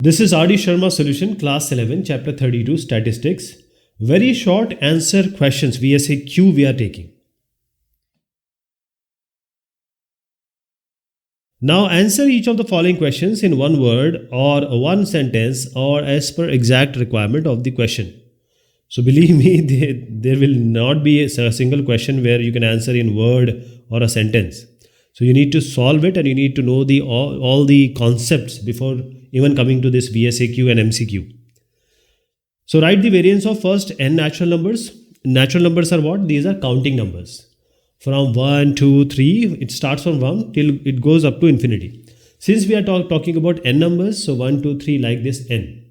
This is R.D. Sharma solution, class 11, chapter 32, statistics. Very short answer questions, VSAQ we are taking. Now answer each of the following questions in one word or one sentence or as per exact requirement of the question. So believe me, there will not be a single question where you can answer in word or a sentence. So you need to solve it and you need to know all the concepts before even coming to this VSAQ and MCQ. So write the variance of first n natural numbers. Natural numbers are what? These are counting numbers. From 1, 2, 3, it starts from 1 till it goes up to infinity. Since we are talking about n numbers, so 1, 2, 3 like this n.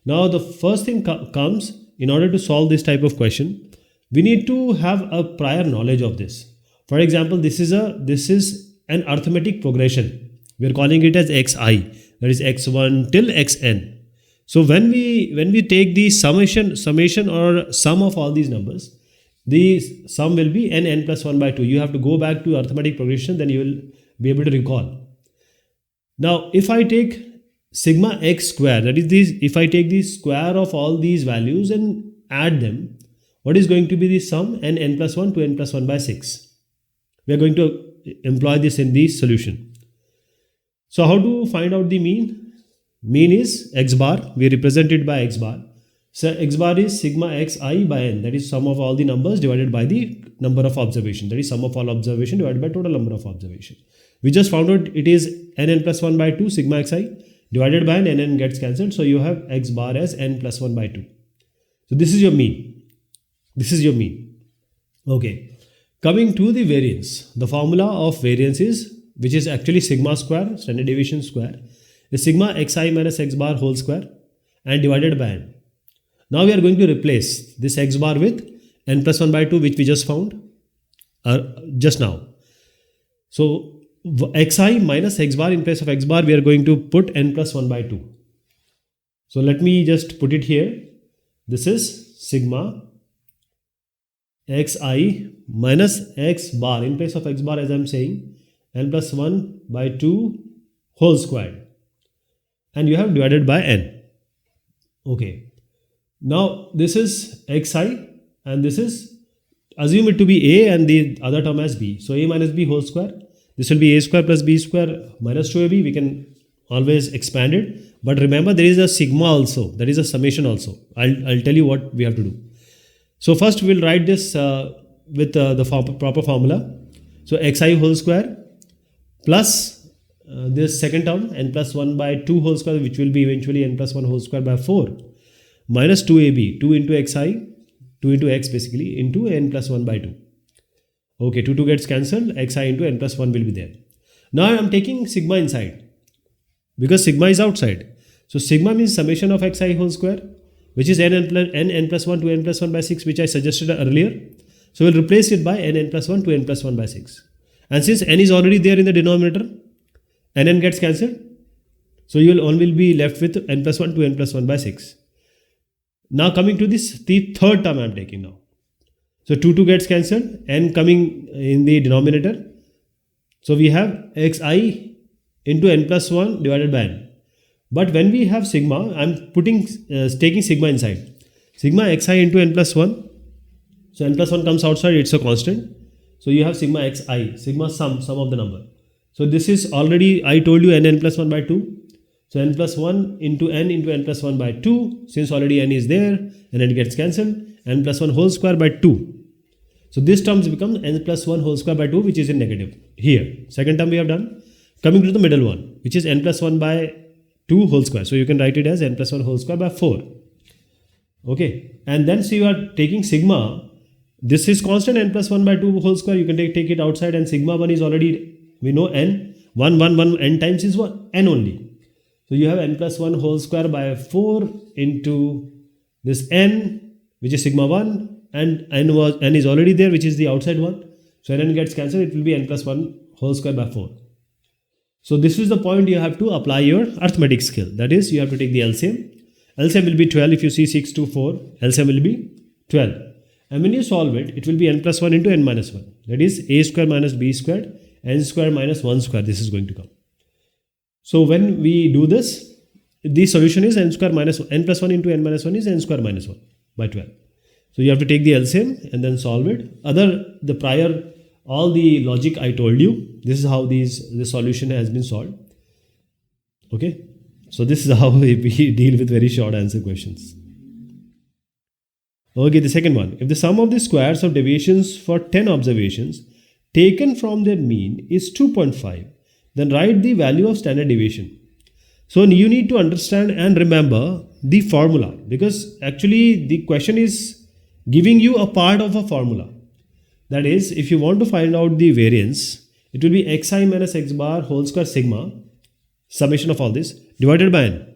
Now the first thing comes, in order to solve this type of question, we need to have a prior knowledge of this. For example, this is an arithmetic progression. We are calling it as xi, that is x1 till xn. So when we take the summation or sum of all these numbers, the sum will be n plus 1 by 2. You have to go back to arithmetic progression, then you will be able to recall. Now, if I take sigma x square, that is if I take the square of all these values and add them, what is going to be the sum? n plus 1 to n plus 1 by 6. We are going to employ this in the solution. So how to find out the mean? Mean is x bar. We represent it by x bar. So x bar is sigma xi by n, that is sum of all the numbers divided by the number of observation, that is sum of all observation divided by total number of observation. We just found out it is n plus 1 by 2 sigma xi divided by n gets cancelled, so you have x bar as n plus 1 by 2. So this is your mean. This is your mean. Okay. Coming to the variance, the formula of variance is, which is actually sigma square, standard deviation square, is sigma xi minus x bar whole square and divided by n. Now we are going to replace this x bar with n plus 1 by 2, which we just found just now. So xi minus x bar, in place of x bar we are going to put n plus 1 by 2. So let me just put it here. This is sigma xi minus x bar, in place of x bar, as I am saying, n plus 1 by 2 whole squared, and you have divided by n. Okay. Now this is xi and this is, assume it to be a and the other term as b. So a minus b whole square. This will be a square plus b square minus 2ab. We can always expand it. But remember, there is a sigma also. There is a summation also. I'll tell you what we have to do. So first we will write this with the proper formula. So xi whole square plus this second term n plus 1 by 2 whole square, which will be eventually n plus 1 whole square by 4. Minus 2ab, 2 into xi, 2 into x basically, into n plus 1 by 2. Okay, 2 gets cancelled, xi into n plus 1 will be there. Now I am taking sigma inside, because sigma is outside. So sigma means summation of xi whole square, which is n plus 1 to n plus 1 by 6, which I suggested earlier. So we'll replace it by n plus 1 to n plus 1 by 6. And since n is already there in the denominator, n gets cancelled. So you will only be left with n plus 1 to n plus 1 by 6. Now coming to this, the third term I am taking now. So 2 gets cancelled, n coming in the denominator. So we have xi into n plus 1 divided by n. But when we have sigma, I am taking sigma inside. Sigma xi into n plus 1. So n plus 1 comes outside, it's a constant. So you have sigma xi, sigma sum of the number. So this is already, I told you n plus 1 by 2. So n plus 1 into n plus 1 by 2, since already n is there and n gets cancelled, n plus 1 whole square by 2. So this term becomes n plus 1 whole square by 2, which is in negative here. Second term we have done. Coming to the middle one, which is n plus 1 by 2 whole square. So you can write it as n plus 1 whole square by 4. Okay. And then so you are taking sigma. This is constant, n plus 1 by 2 whole square. You can take it outside, and sigma 1 is already, we know n. 1 n times is what? N only. So you have n plus 1 whole square by 4 into this n, which is sigma 1, and n is already there, which is the outside one. So n gets cancelled, it will be n plus 1 whole square by 4. So this is the point you have to apply your arithmetic skill. That is, you have to take the LCM. LCM will be 12. If you see 6 to 4, LCM will be 12. And when you solve it, it will be n plus 1 into n minus 1. That is a square minus b squared, n square minus 1 square. This is going to come. So when we do this, the solution is n square minus n plus 1 into n minus 1 is n square minus 1 by 12. So you have to take the LCM and then solve it. All the logic I told you, this is how the solution has been solved. Okay, so this is how we deal with very short answer questions. Okay, the second one. If the sum of the squares of deviations for 10 observations taken from their mean is 2.5, then write the value of standard deviation. So you need to understand and remember the formula, because actually the question is giving you a part of a formula. That is, if you want to find out the variance, it will be xi minus x bar whole square sigma, summation of all this, divided by n.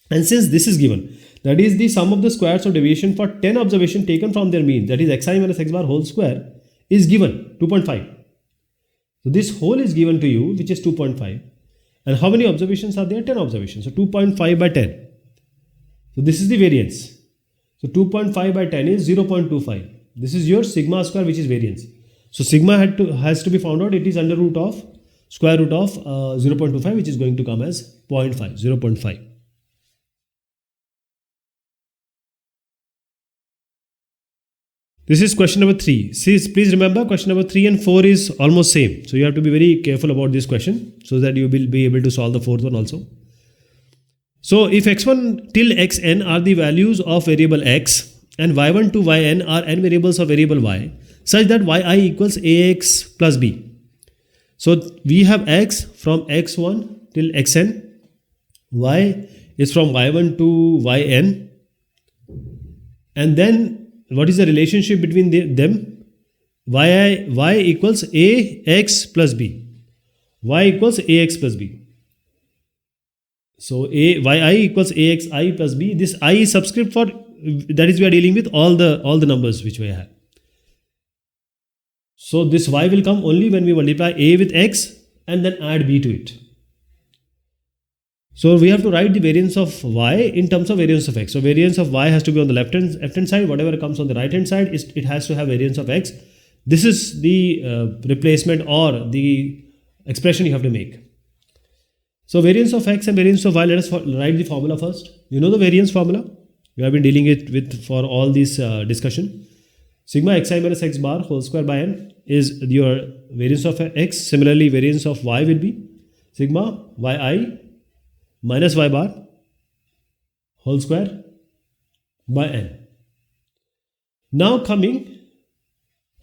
And since this is given, that is the sum of the squares of deviation for 10 observations taken from their mean, that is xi minus x bar whole square, is given 2.5. So this whole is given to you, which is 2.5. And how many observations are there? 10 observations. So 2.5 by 10. So this is the variance. So 2.5 by 10 is 0.25. This is your sigma square, which is variance. So sigma has to be found out. It is under root of square root of 0.25, which is going to come as 0.5. This is question number 3. Please remember, question number 3 and 4 is almost same. So you have to be very careful about this question so that you will be able to solve the fourth one also. So if x1 till xn are the values of variable x and y1 to yn are n variables of variable y, such that yi equals ax plus b. So we have x from x1 till xn, y is from y1 to yn, and then what is the relationship between them? Y equals ax plus b. Y equals ax plus b. So yi equals axi plus b. This I is subscript for, that is we are dealing with all the numbers which we have. So this y will come only when we multiply a with x and then add b to it. So we have to write the variance of y in terms of variance of x. So variance of y has to be on the left hand side. Whatever comes on the right hand side, it has to have variance of x. This is the replacement or the expression you have to make. So variance of x and variance of y, let us write the formula first. You know the variance formula? We have been dealing it with for all this discussion. Sigma xi minus x bar whole square by n is your variance of x. Similarly, variance of y will be sigma yi minus y bar whole square by n. Now coming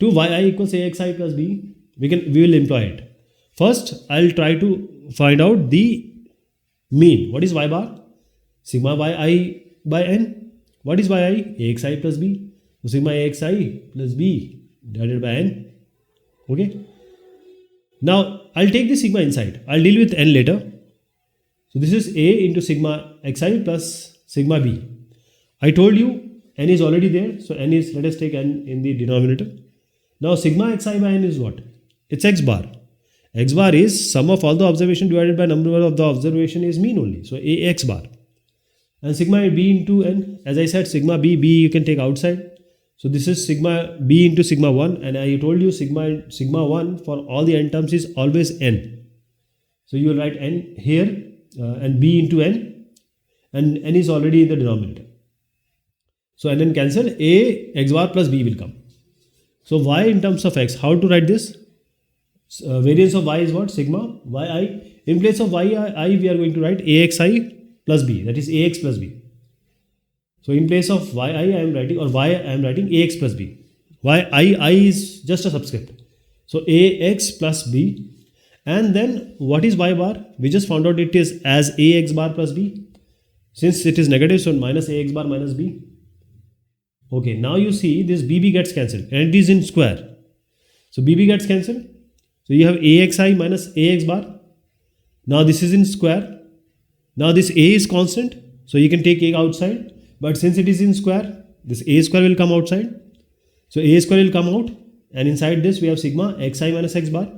to yi equals axi plus b, we will employ it. First, I'll try to find out the mean. What is y bar? Sigma yi by n. What is yi? Axi plus b. So sigma axi plus b divided by n. Okay. Now I'll take the sigma inside. I'll deal with n later. So this is a into sigma xi plus sigma b. I told you n is already there. So n is, let us take n in the denominator. Now sigma xi by n is what? It's x bar. X bar is sum of all the observation divided by number of the observation is mean only. So ax bar. And sigma b into n, as I said, sigma b you can take outside. So this is sigma b into sigma 1, and I told you sigma 1 for all the n terms is always n. So you will write n here and b into n, and n is already in the denominator. So n cancel, a x bar plus b will come. So y in terms of x, how to write this? Variance of y is what? Sigma yi. In place of yi, we are going to write axi plus b, that is ax plus b. So in place of yi I am writing, or y I am writing ax plus b. I is just a subscript. So ax plus b. And then what is y bar? We just found out it is as ax bar plus b. Since it is negative, so minus ax bar minus b. Okay, now you see this bb gets cancelled and it is in square. So bb gets cancelled. So you have axi minus ax bar. Now this is in square. Now this a is constant. So you can take a outside. But since it is in square, this a square will come outside. So a square will come out. And inside this we have sigma xi minus x bar.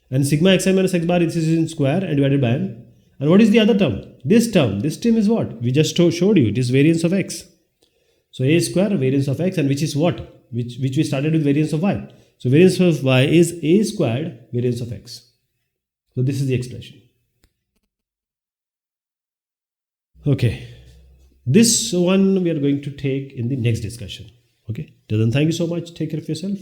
And sigma xi minus x bar is in square and divided by n. And what is the other term? This term is what? We just showed you. It is variance of x. So a square variance of x, and which is what? Which we started with variance of y. So variance of y is a squared variance of x. So this is the expression. Okay, this one we are going to take in the next discussion. Okay, till then, thank you so much. Take care of yourself.